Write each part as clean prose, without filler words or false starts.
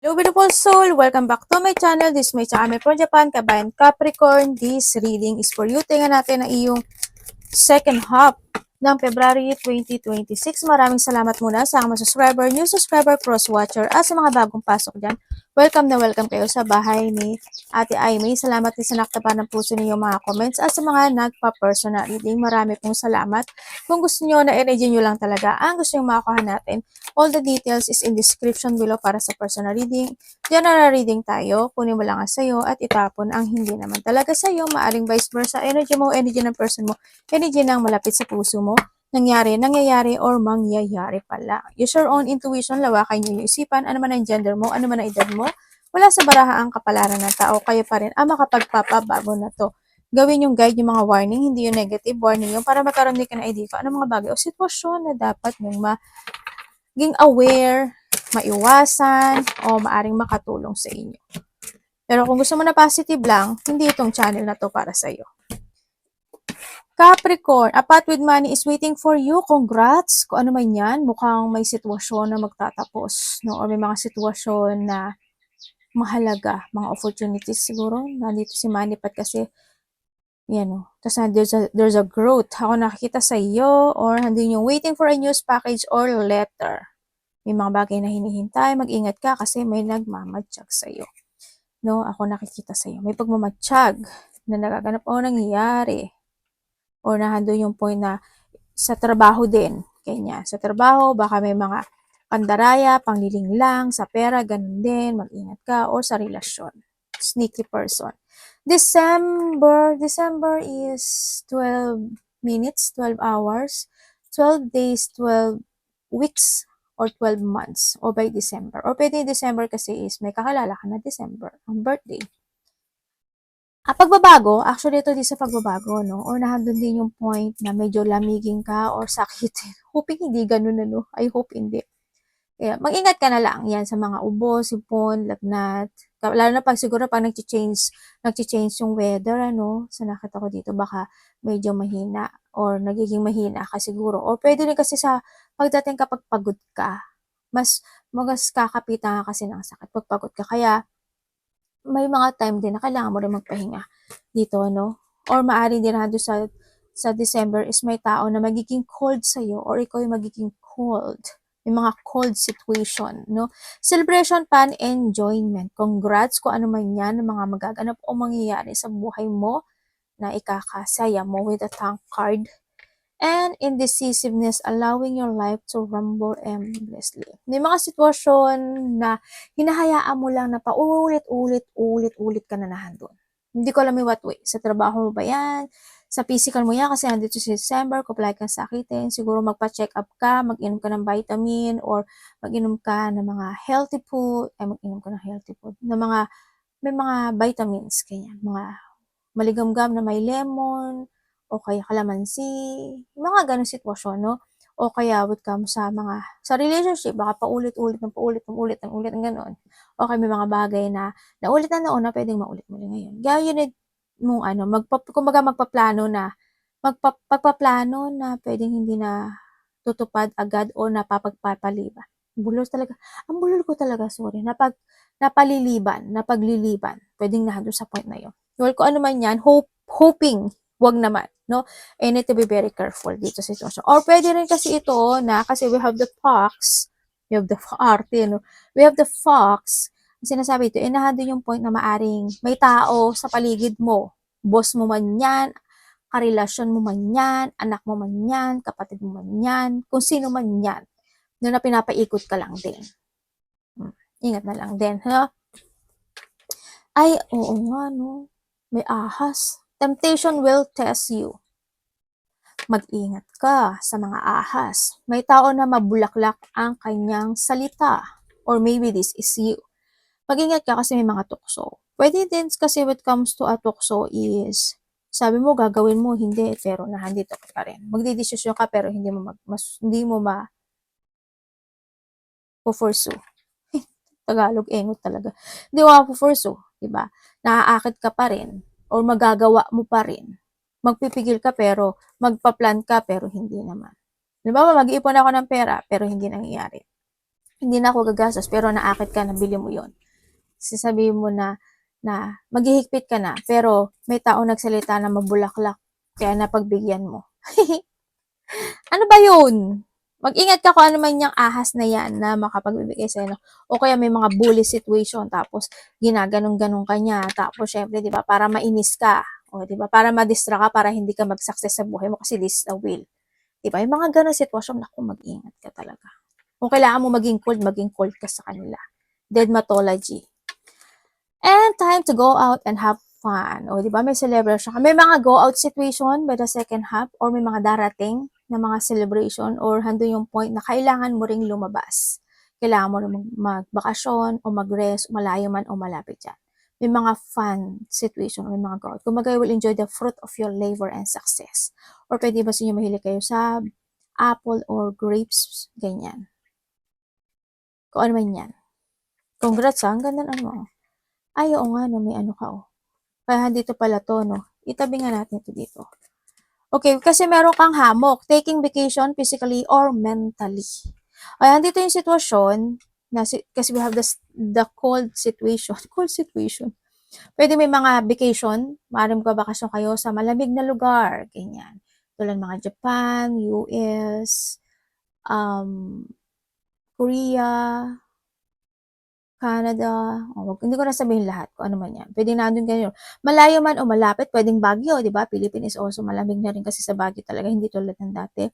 Hello beautiful soul! Welcome back to my channel. This is my channel from Japan, Kabayan Capricorn. This reading is for you. Tingnan natin ang iyong second half ng February 2026. Maraming salamat muna sa mga subscriber, new subscriber, cross-watcher, at sa mga bagong pasok dyan. Welcome kayo sa bahay ni Ate Aimee. Salamat din sa naktapan ng puso ninyong mga comments at sa mga nagpa-personal reading. Marami pong salamat. Kung gusto nyo na i-reading nyo lang talaga ang gusto nyo makakuha natin, all the details is in description below para sa personal reading. General reading tayo, kunin mo lang ang sayo at itapon ang hindi naman talaga sayo. Maaring vice versa, energy mo, energy ng person mo, energy ng malapit sa puso mo, nangyayari, or mangyayari pala. Use your own intuition, lawakan nyo yung isipan, ano man ang gender mo, ano man ang edad mo, wala sa baraha ang kapalaran ng tao, kayo pa rin ang makapagpapabago na to. Gawin yung guide, yung mga warning, hindi yung negative warning yung para magkaroon din ka na idea kung ano mga bagay o sitwasyon na dapat yung maging aware, maiwasan, o maaring makatulong sa inyo. Pero kung gusto mo na positive lang, hindi itong channel na to para sa iyo. Capricorn, a path with money is waiting for you. Congrats! Kung ano man yan, mukhang may sitwasyon na magtatapos, no? Or may mga sitwasyon na mahalaga, mga opportunities siguro. Nandito si Manipat kasi, yan o. Tapos there's a growth. Ako nakikita sa iyo, or handin yung waiting for a news package or letter. May mga bagay na hinihintay, mag-ingat ka kasi may nagmamatsyag sa iyo. No, ako nakikita sa iyo. May pagmamatsyag na nagaganap o nangyayari. Or nahando yung point na sa trabaho din. Kanya, sa trabaho, baka may mga pandaraya, pangliling lang, sa pera, ganun din, mag-ingat ka, or sa relasyon. Sneaky person. December is 12 minutes, 12 hours, 12 days, 12 weeks, or 12 months, o by December. Or pwede December kasi is may kakalala ka na December, ang birthday. Pagbabago, actually ito din sa pagbabago, no? Or nandun din yung point na medyo lamigin ka or sakitin. Hoping hindi ganun na, no? I hope hindi. Kaya mag-ingat ka na lang yan sa mga ubo, sipon, lagnat. Lalo na pag siguro pag nag-change yung weather, ano, sa nakita ko dito, baka medyo mahina or nagiging mahina ka siguro. Or pwede rin kasi sa pagdating kapag pagod ka, mas kakapitan ka kasi ng sakit pag pagod ka. Kaya, may mga time din na kailangan mo rin magpahinga dito, no? Or maaari din na doon sa December is may tao na magiging cold sa'yo or ikaw yung magiging cold. May mga cold situation, no? Celebration, pan, enjoyment. Congrats kung ano man yan, mga magaganap o mangyayari sa buhay mo na ikakasaya mo with a thank card. And indecisiveness, allowing your life to rumble endlessly. May mga sitwasyon na hinahayaan mo lang na paulit-ulit ka na nandun. Hindi ko alam what way. Sa trabaho mo ba yan? Sa physical mo yan kasi nandito si December, kung palagi kang sakitin, siguro magpa-check up ka, mag-inom ka ng vitamin, or mag-inom ka ng mga healthy food, may mga vitamins, kanya, mga maligamgam na may lemon, o kaya kalamansi, mga ganong sitwasyon, no? O kaya with come sa relationship, baka paulit-ulit ng gano'n. O kaya may mga bagay na naulit na noon na pwedeng maulit muli ngayon. Kaya you need mong kumbaga pagpaplano na pwedeng hindi na tutupad agad o napapagpapaliban. Ang bulol ko talaga, sorry, napagliliban, pwedeng nandun sa point na yun. Well, kung ano man yan, hoping, wag naman, no? I need to be very careful dito sa sitwasyon. Or pwede rin kasi ito na, kasi we have the fox, we have the fox, sinasabi ito, nandun yung point na maaring may tao sa paligid mo, boss mo man yan, karelasyon mo man yan, anak mo man yan, kapatid mo man yan, kung sino man yan, na pinapaikot ka lang din. Ingat na lang din, ha? Ay, oo nga, no? May ahas. Temptation will test you. Mag-ingat ka sa mga ahas. May tao na mabulaklak ang kanyang salita. Or maybe this is you. Mag-ingat ka kasi may mga tukso. Pwede din kasi when it comes to a tukso is, sabi mo gagawin mo, hindi, pero nandito ka pa rin. Magdidesisyon ka pero hindi mo pursue. Tagalog, engot talaga. Hindi mo pursue, diba? Naaakit ka pa rin or magagawa mo pa rin. Magpipigil ka pero magpa-plan ka pero hindi naman. Diba, mag-iipon ako ng pera pero hindi nangyayari. hindi na ako gagastos, pero naakit ka, nabili mo yon. Sasabihin mo na maghihigpit ka na, pero may tao nagsalita na mabulaklak, kaya napagbigyan mo. Ano ba yun? Mag-ingat ka kung ano man yung ahas na yan na makapagbibigay sa'yo. No? O kaya may mga bully situation, tapos ginaganong-ganong ka niya, tapos syempre, di ba, para mainis ka. O, di ba, para ma-distract ka, para hindi ka mag-success sa buhay mo kasi this is a will. Di ba, yung mga ganong sitwasyon, naku, mag-ingat ka talaga. Kung kailangan mo maging cold ka sa kanila. Dermatology. And time to go out and have fun. O, di ba, may celebration ka. May mga go out situation by the second half or may mga darating na mga celebration or hando yung point na kailangan mo ring lumabas. Kailangan mo rin magbakasyon o mag-rest, malayo man o malapit dyan. May mga fun situation, may mga go out. Kumbaga, you will enjoy the fruit of your labor and success. Or pwede ba sa inyo mahilig kayo sa apple or grapes, ganyan. Kung ano man yan. Congrats ha, ang ganda ano. Ay, oo nga, no, may ano ka, oh. Kaya dito pala to, no. Itabi nga natin ito dito. Okay, kasi meron kang hammock, taking vacation physically or mentally. Ayan, dito yung sitwasyon, kasi we have the cold situation. Cold situation. Pwede may mga vacation, maaaring magbabakasyon kayo sa malamig na lugar, ganyan. Tulad mga Japan, US, Korea, Canada, hindi ko na sabihin lahat kung ano man yan. Pwede nandun kayo. Malayo man o malapit, pwedeng Baguio, di ba? Philippines is also malamig na rin kasi sa Baguio talaga, hindi tulad ng dati.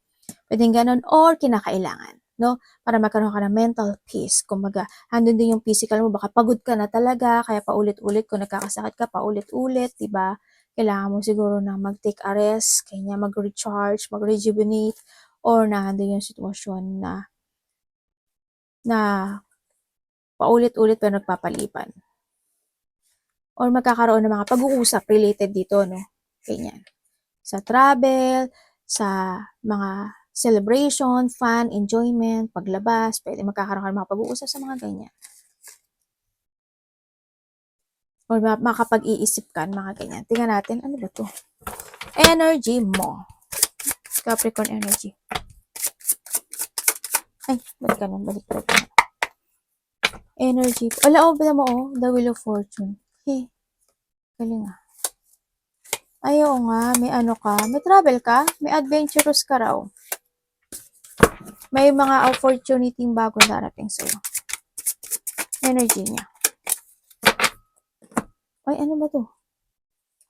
Pwedeng ganun or kinakailangan, no? Para magkaroon ka ng mental peace. Kumbaga, handun din yung physical mo, baka pagod ka na talaga, kaya paulit-ulit, kung nagkakasakit ka, paulit-ulit, di ba? Kailangan mo siguro na mag-take a rest, kanya mag-recharge, mag-rejuvenate, or nandun yung sitwasyon na paulit-ulit pero nagpapalipan. Or magkakaroon ng mga pag-uusap related dito, no? Ganyan. Sa travel, sa mga celebration, fun, enjoyment, paglabas, pwede magkakaroon ka ng mga pag-uusap sa mga ganyan. Or makapag-iisip ka, mga ganyan. Tingnan natin, ano ba to? Energy mo. Capricorn energy. Ay, balik ka nun, balik ka. Energy. Ala, ba mo, oh, the Wheel of Fortune. Hey, galing ah. Ay, oo nga, may ano ka, may travel ka, may adventurous ka raw. May mga opportunity bago darating sa'yo. Energy niya. Ay, ano ba to?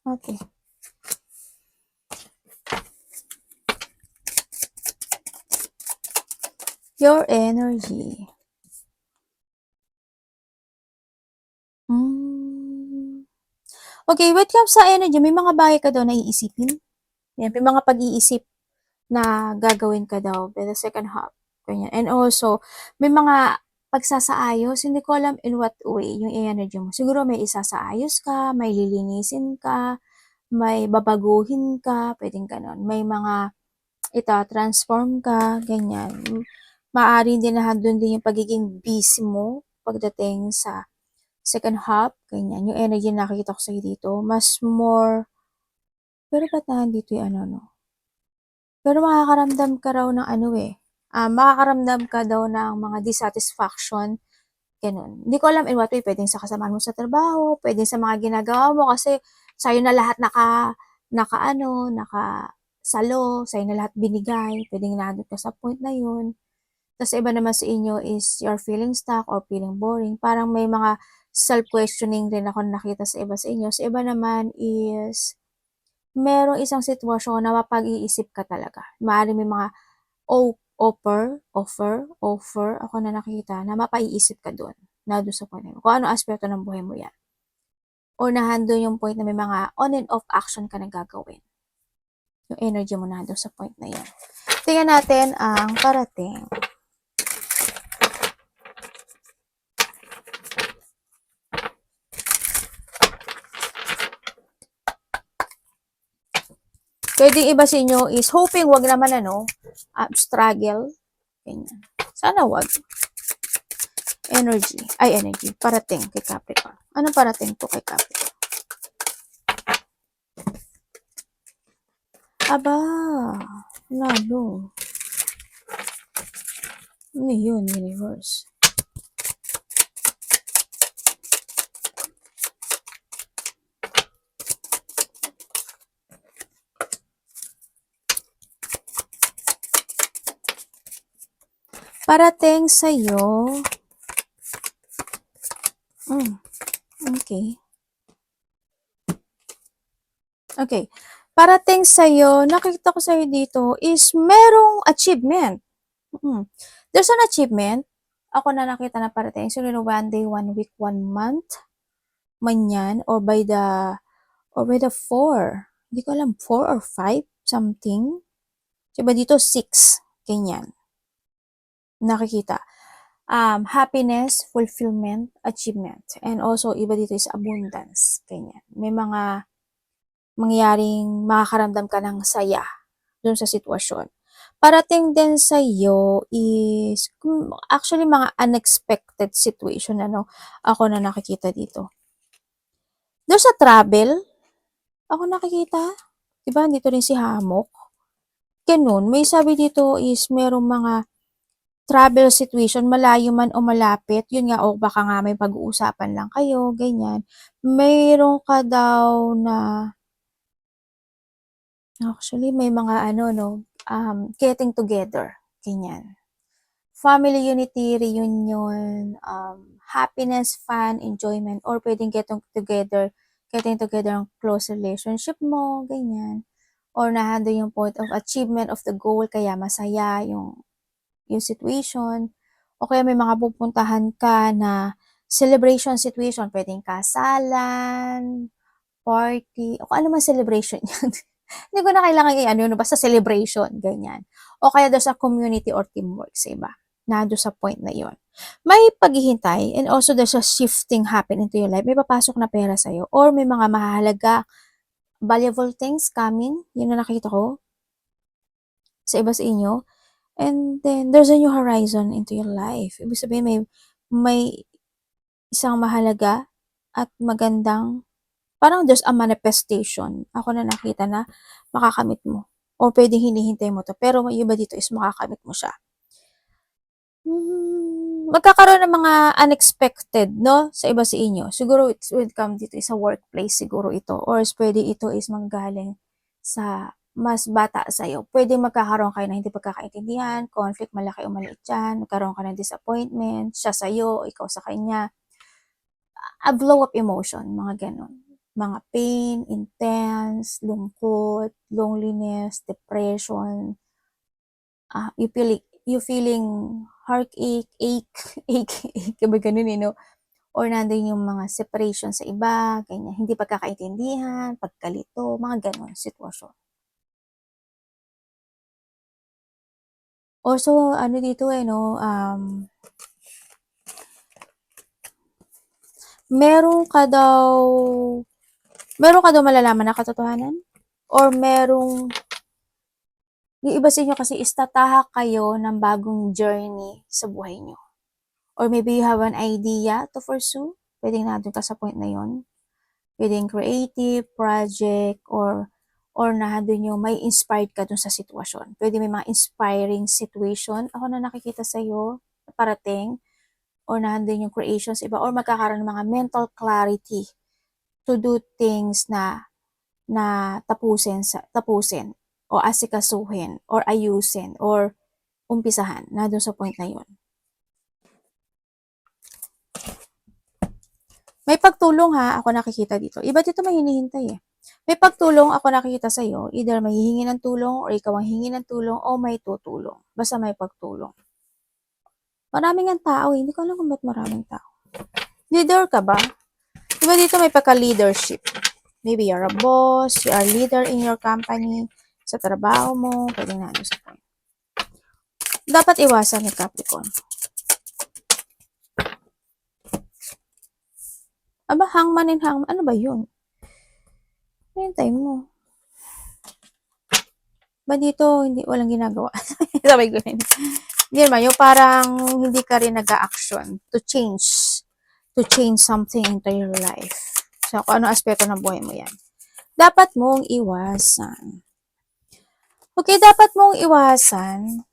Okay. Your energy. Okay, when it comes sa energy, may mga bagay ka daw na iisipin. Yan, may mga pag-iisip na gagawin ka daw by the second half. Ganyan. And also, may mga pagsasaayos, hindi ko alam in what way yung energy mo. Siguro may isasaayos ka, may lilinisin ka, may babaguhin ka, pwedeng ganon. May mga transform ka, ganyan. Maaari din na doon din yung pagiging busy mo pagdating sa second half, ganyan. Yung energy na nakikita ko sa'yo dito, mas more, pero ba't nandito yung ano, no? Pero makakaramdam ka raw ng ano makakaramdam ka daw ng mga dissatisfaction, ganun. Hindi ko alam in what way, pwedeng sa kasamahan mo sa trabaho, pwedeng sa mga ginagawa mo, kasi sa'yo na lahat nakasalo, sa'yo na lahat binigay, pwedeng nandun ka sa point na yun. Tapos iba naman sa inyo is you're feeling stuck or feeling boring. Parang may mga self-questioning rin ako nakita sa iba sa inyo. Sa iba naman is merong isang sitwasyon na mapag-iisip ka talaga. Maaaring may mga offer ako na nakita na mapaiisip ka doon. Na doon sa point mo. Kung ano aspeto ng buhay mo yan. Or nahando yung point na may mga on and off action ka na gagawin. Yung energy mo nahando sa point na yan. Tingnan natin ang parating. Pwedeng iba sa inyo is hoping wag naman struggle. Ganyan. Sana wag. Energy. Parating kay Capricorn. Anong parating po kay Capricorn? Aba, lalo. Ano yun, universe? Parating sa'yo. Okay. Okay. Parating sa'yo, nakita ko sa'yo dito is merong achievement. There's an achievement. Ako na nakita na parating. So, 1 day, 1 week, 1 month. Man yan. Or by the 4. Hindi ko alam, 4 or 5, something. Diba dito, 6. Ganyan. Nakikita. Happiness, fulfillment, achievement. And also, iba dito is abundance. Ganyan. May mga mangyaring makakaramdam ka ng saya dun sa sitwasyon. Parating din sa iyo is actually mga unexpected situation ako na nakikita dito. There's a travel ako nakikita. 'Di ba dito rin si Hamok. Ganun, may sabi dito is merong mga travel situation, malayo man o malapit, yun nga, o baka nga may pag-uusapan lang kayo, ganyan. Mayroon ka daw na actually, may mga getting together, ganyan. Family unity, reunion, happiness, fun, enjoyment, or pwedeng getting together ang close relationship mo, ganyan. Or nahando yung point of achievement of the goal, kaya masaya yung situation. O kaya may mga pupuntahan ka na celebration situation, pwedeng kasalan, party, o kung ano man celebration yan. Hindi ko na kailangan basta celebration, ganyan. O kaya doon sa community or teamwork sa iba, na doon sa point na yon. May paghihintay, and also there's a shifting happen into your life. May papasok na pera sa'yo, or may mga mahalaga, valuable things coming, yun na nakita ko, sa iba sa inyo. And then, there's a new horizon into your life. Ibig sabihin, may isang mahalaga at magandang parang there's a manifestation. Ako na nakita na makakamit mo. O pwedeng hinihintay mo to. Pero may iba dito is makakamit mo siya. Magkakaroon ng mga unexpected, no? Sa iba sa inyo. Siguro it will come dito sa workplace siguro ito. Or pwede ito is manggaling sa mas bata sa'yo. Pwede magkakaroon kayo ng hindi pagkakaintindihan, conflict, malaki o maliit yan. Magkaroon ka ng disappointment, siya sa'yo, ikaw sa kanya. A blow up emotion, mga ganon. Mga pain, intense, lungkot, loneliness, depression, you feeling heartache, ache, ba ganun no? Or nandun yung mga separation sa iba, ganyan, hindi pagkakaintindihan, pagkalito, mga ganon sitwasyon. Also, dito meron ka daw malalaman na katotohanan? Or yung iba sa inyo kasi is tatahak kayo ng bagong journey sa buhay nyo. Or maybe you have an idea to pursue. Pwedeng nandun ka sa point na yon. Pwedeng creative, project, or nandun yung may inspired ka dun sa sitwasyon. Pwede may mga inspiring situation. Ako na nakikita sa'yo, parating, or nandun yung creations iba, or magkakaroon ng mga mental clarity to do things na tapusin o asikasuhin or ayusin or umpisahan na doon sa point na yun. May pagtulong ako nakikita dito. Iba dito may hinihintay eh. May pagtulong ako nakikita sa iyo, either may hihingi ng tulong or ikaw ang hihingi ng tulong o may tutulong. Basta may pagtulong. Maraming ang tao, hindi ko alam kung ba't maraming tao. Leader ka ba? Diba dito may pagka-leadership? Maybe you're a boss, you are leader in your company, sa trabaho mo, pwede na sa point. Dapat iwasan ni Capricorn. Aba, hangman and hangman. Ano ba yun? Hintay mo. Ba dito, walang ginagawa? Sabi ko rin. Hindi naman, yung parang hindi ka rin nag-a-action to change something into your life. So, kung ano aspeto ng buhay mo yan. Dapat mong iwasan. Okay, dapat mong iwasan,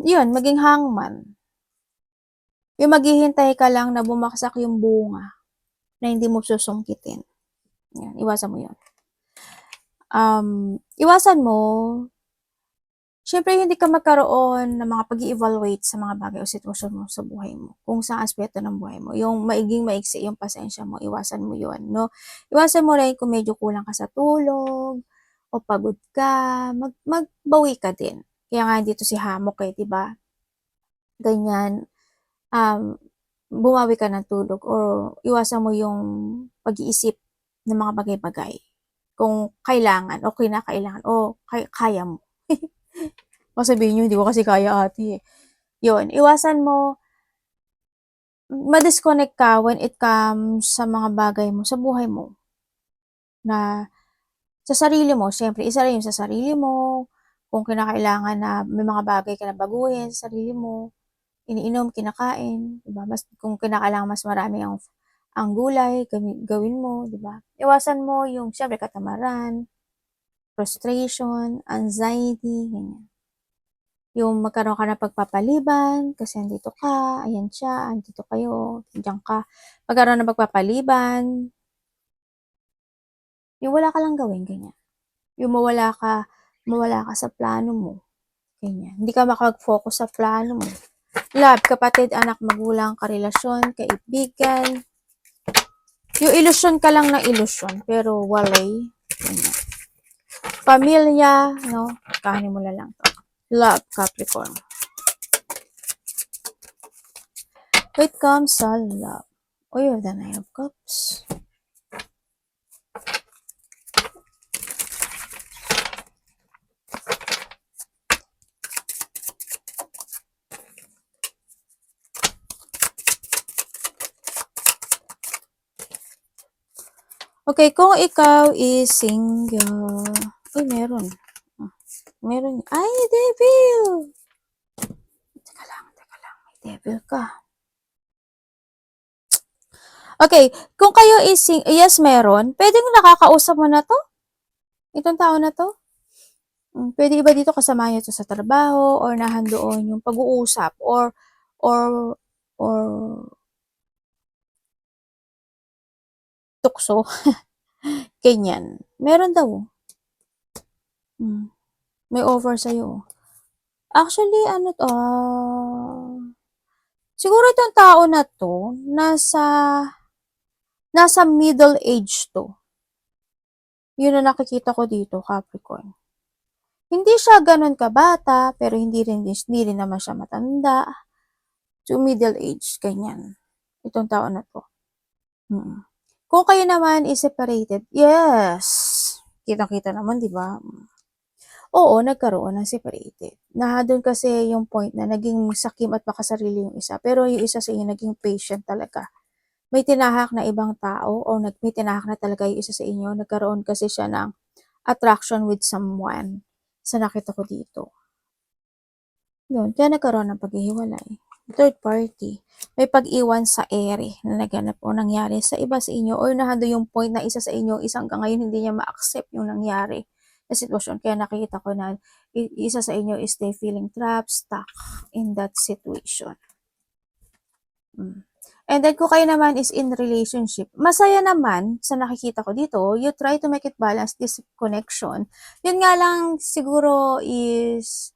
yun, maging hangman. Yung maghihintay ka lang na bumaksak yung bunga na hindi mo susungkitin. Yan, iwasan mo yun. Iwasan mo Siyempre hindi ka magkaroon ng mga pag-i-evaluate sa mga bagay o sitwasyon mo sa buhay mo, kung saang aspeto ng buhay mo. Yung maiksi yung pasensya mo, iwasan mo yun, 'no? Iwasan mo rin kung medyo kulang ka sa tulog o pagod ka, magbawi ka din. Kaya nga dito si hammock, 'di ba? Ganyan, um, bumawi ka ng tulog or iwasan mo yung pag-iisip ng mga bagay-bagay kung kailangan o kinakailangan o kaya mo. Baka sabihin niyo, "Hindi ko kasi kaya ate, eh." 'Yun, iwasan mo ma-disconnect ka when it comes sa mga bagay mo sa buhay mo na sa sarili mo. Siyempre isa rin 'yung sa sarili mo, kung kinakailangan na may mga bagay ka na baguhin sa sarili mo, iniinom, kinakain, 'di ba? Mas kung kinakailangan mas marami ang gulay gawin mo, 'di ba? Iwasan mo 'yung siyempre katamaran, frustration, anxiety, ganyan. Yung magkaroon ka ng pagpapaliban kasi andito ka, ayan siya, andito kayo, diyan ka. Magkaroon ng pagpapaliban, yung wala ka lang gawin, ganyan. Yung mawala ka sa plano mo, ganyan. Hindi ka makapag-focus sa plano mo. Love, kapatid, anak, magulang, karelasyon, kaibigan. Yung ilusyon ka lang ng ilusyon, pero walay, ganyan. Pamilya, no? Kahanin mo na lang to. Love, Capricorn. It comes sa love. Oh, you have the Nine of Cups. Okay, kung ikaw is single. Uy, meron. Meron. Ay, devil! Teka lang. May devil ka. Okay, kung kayo is yes, meron. Pwedeng nakakausap mo na to? Itong tao na to? Pwede iba dito kasama niyo to sa trabaho or nahandoon yung pag-uusap or tukso. Ganyan. Meron daw. May offer sa'yo. Actually, ano to, siguro itong tao na to, nasa middle age to. Yun ang nakikita ko dito, Capricorn. Hindi siya ganun kabata, pero hindi rin naman siya matanda. So, middle age, ganyan. Itong tao na to. Kung kayo naman is separated, yes. Kita-kita naman, di ba? Oo, nagkaroon ng separated. Doon kasi yung point na naging sakim at makasarili yung isa. Pero yung isa sa inyo naging patient talaga. May tinahak na ibang tao o may tinahak na talaga yung isa sa inyo. Nagkaroon kasi siya ng attraction with someone sa nakita ko dito. Yun, kaya nagkaroon ng paghihiwalay. Third party. May pag-iwan sa ere na naganap o nangyari sa iba sa inyo or nahando yung point na isa sa inyo, isang hanggang ngayon hindi niya ma-accept yung nangyari na sitwasyon. Kaya nakikita ko na isa sa inyo is they feeling trapped, stuck in that situation. And then kung kayo naman is in relationship, masaya naman sa nakikita ko dito, you try to make it balance this connection. Yun nga lang siguro is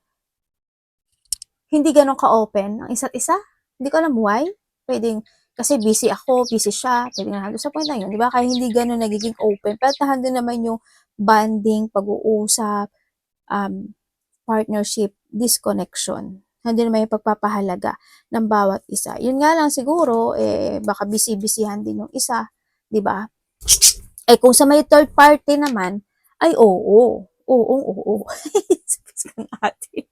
hindi ganun ka-open ang isa't isa. Hindi ko alam why. Pwedeng kasi busy ako, busy siya, pwedeng nandun sa point na yun, di ba? Kaya hindi ganun nagiging open. Pero nandun naman yung bonding, pag-uusap, partnership, disconnection. Nandun naman yung pagpapahalaga ng bawat isa. Yun nga lang siguro, baka busy-busyhan din yung isa, di ba? Kung sa may third party naman, ay oo. Oo. Sabi ng ate.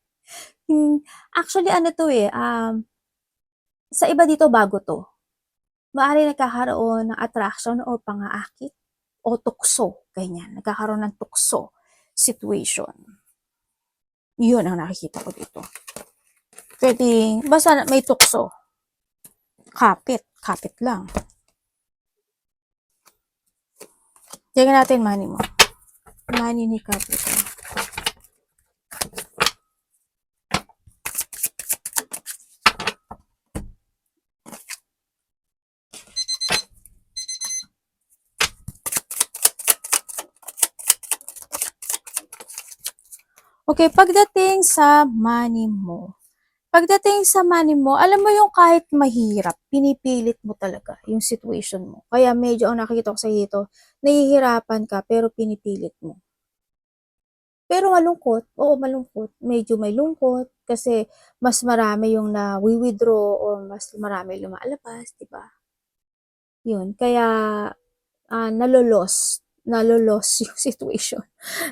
Actually, ano to sa iba dito bago to. Maaari nagkakaroon ng attraction or pang-aakit o tukso, ganyan. Nagkakaroon ng tukso situation. Yun ang nakikita ko dito. Pwedeng, basta may tukso. Kapit lang. Tingnan natin money mo. Money ni Capricorn. Okay, pagdating sa money mo. Pagdating sa money mo, alam mo yung kahit mahirap, pinipilit mo talaga yung situation mo. Kaya medyo ang nakikita ko sa dito, nahihirapan ka pero pinipilit mo. Pero malungkot, oo malungkot, medyo may lungkot kasi mas marami yung nawi-withdraw or mas marami lumalabas, 'di ba? Yun, kaya nalo-lost yung situation.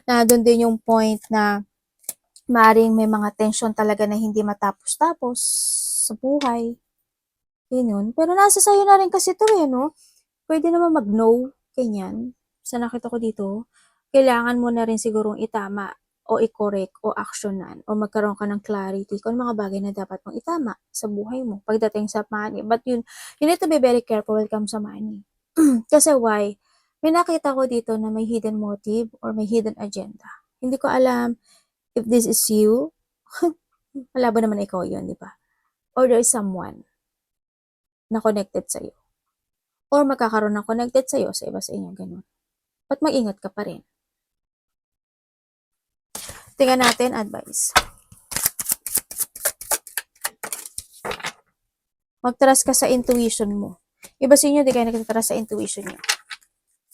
Nandun din yung point na maring may mga tension talaga na hindi matapos-tapos sa buhay. Yun yun. Pero nasa sayo na rin kasi 'to, eh, 'no? Puwede naman mag-no, ganyan. Sa nakita ko dito, kailangan mo na rin sigurong itama o i-correct o aksiyunan o magkaroon ka ng clarity kung mga bagay na dapat mong itama sa buhay mo pagdating sa money. But yun, you need to be very careful when it comes sa money. Kasi why? May nakita ko dito na may hidden motive or may hidden agenda. Hindi ko alam if this is you. Malabo naman ikaw yun, di ba? Or there is someone na connected sa'yo. Or magkakaroon ng connected sa'yo sa iba sa inyo, ganun. Ba't mag-ingat ka pa rin? Tingnan natin, advice. Mag-trust ka sa intuition mo. Iba sa inyo, di kayo nagtatrust sa intuition nyo.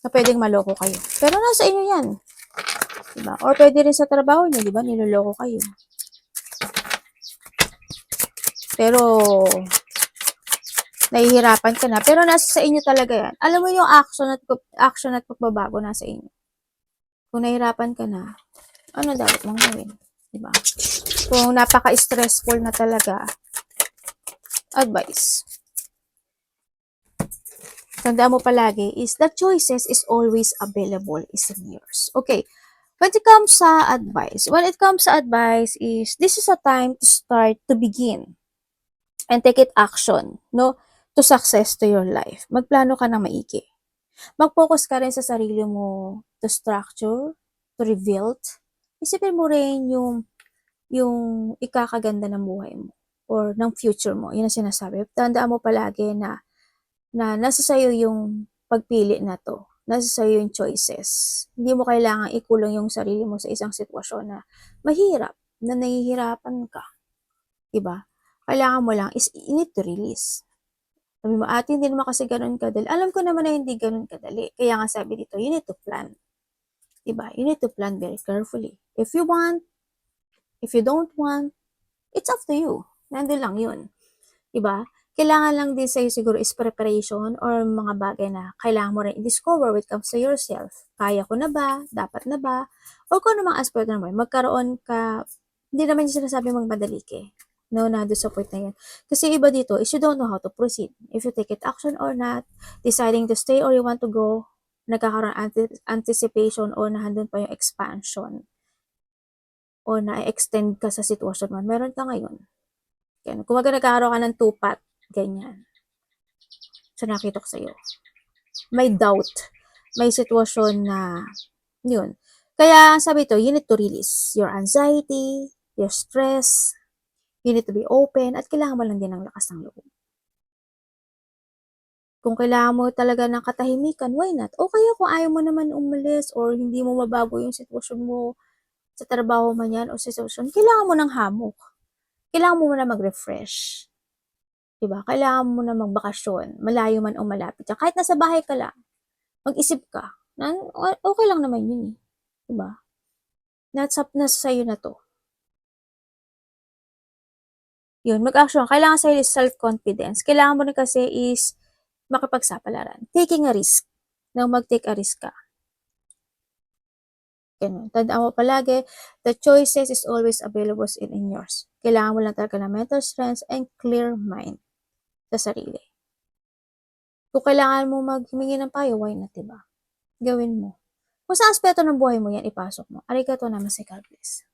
Na pwedeng maloko kayo. Pero nasa inyo yan. Diba? Or pwede rin sa trabaho nyo, diba? Niloloko kayo. Pero, nahihirapan ka na. Pero nasa sa inyo talaga yan. Alam mo yung action at pagbabago nasa inyo. Kung nahihirapan ka na, ano dapat mong gawin? Diba? Kung napaka-stressful na talaga, advice. Tandaan mo palagi is the choices is always available is in yours. Okay. When it comes sa advice is this is a time to start to begin and take it action, no? To success to your life. Magplano ka ng maigi. Mag-focus ka rin sa sarili mo to structure, to rebuild. Isipin mo rin yung ikakaganda ng buhay mo or ng future mo. Yun ang sinasabi. Tandaan mo palagi na nasa sayo yung pagpili na to. Nasa sayo yung choices. Hindi mo kailangan ikulong yung sarili mo sa isang sitwasyon na mahirap, na nahihirapan ka. Diba? Kailangan mo lang is you need to release. Sabi mo, ate, hindi naman kasi ganun kadali. Alam ko naman na hindi ganun kadali. Kaya nga sabi dito, you need to plan. Diba? You need to plan very carefully. If you want, if you don't want, it's up to you. Nandun lang yun. Diba? Kailangan lang din sa'yo siguro is preparation or mga bagay na kailangan mo rin i-discover when it comes to yourself. Kaya ko na ba? Dapat na ba? O kung ano mga aspect na naman, magkaroon ka, hindi naman yung sinasabi magmadali ka. No, nandun sa point na yan. Kasi iba dito is you don't know how to proceed. If you take it action or not, deciding to stay or you want to go, nagkakaroon anticipation o nahandun pa yung expansion o na-extend ka sa sitwasyon mo. Meron ka ngayon. Yan. Kung nagkakaroon ka ng tupat, ganyan. So, nakita ko sa'yo. May doubt. May sitwasyon na, yun. Kaya, sabi to, you need to release your anxiety, your stress, you need to be open, at kailangan mo lang din ng lakas ng loob. Kung kailangan mo talaga ng katahimikan, why not? O kaya kung ayaw mo naman umalis or hindi mo mabago yung sitwasyon mo sa trabaho man yan o sa sitwasyon, kailangan mo ng hamok. Kailangan mo na mag-refresh. Diba? Kailangan mo na magbakasyon, malayo man o malapit. Kahit nasa bahay ka lang, mag-isip ka. Okay lang naman yun eh. Diba? Nasa sa'yo na to. Yun, mag-action. Kailangan sa'yo is self-confidence. Kailangan mo na kasi is makipagsapalaran. Taking a risk. Nang mag-take a risk ka. Ganun. Tandaan mo palagi, the choices is always available in yours. Kailangan mo lang talaga ng mental strength and clear mind sa sarili. Kung kailangan mo maghumingi ng payo, why not, diba? Gawin mo. Kung sa aspeto ng buhay mo yan, ipasok mo. Arigato namaste, God bless.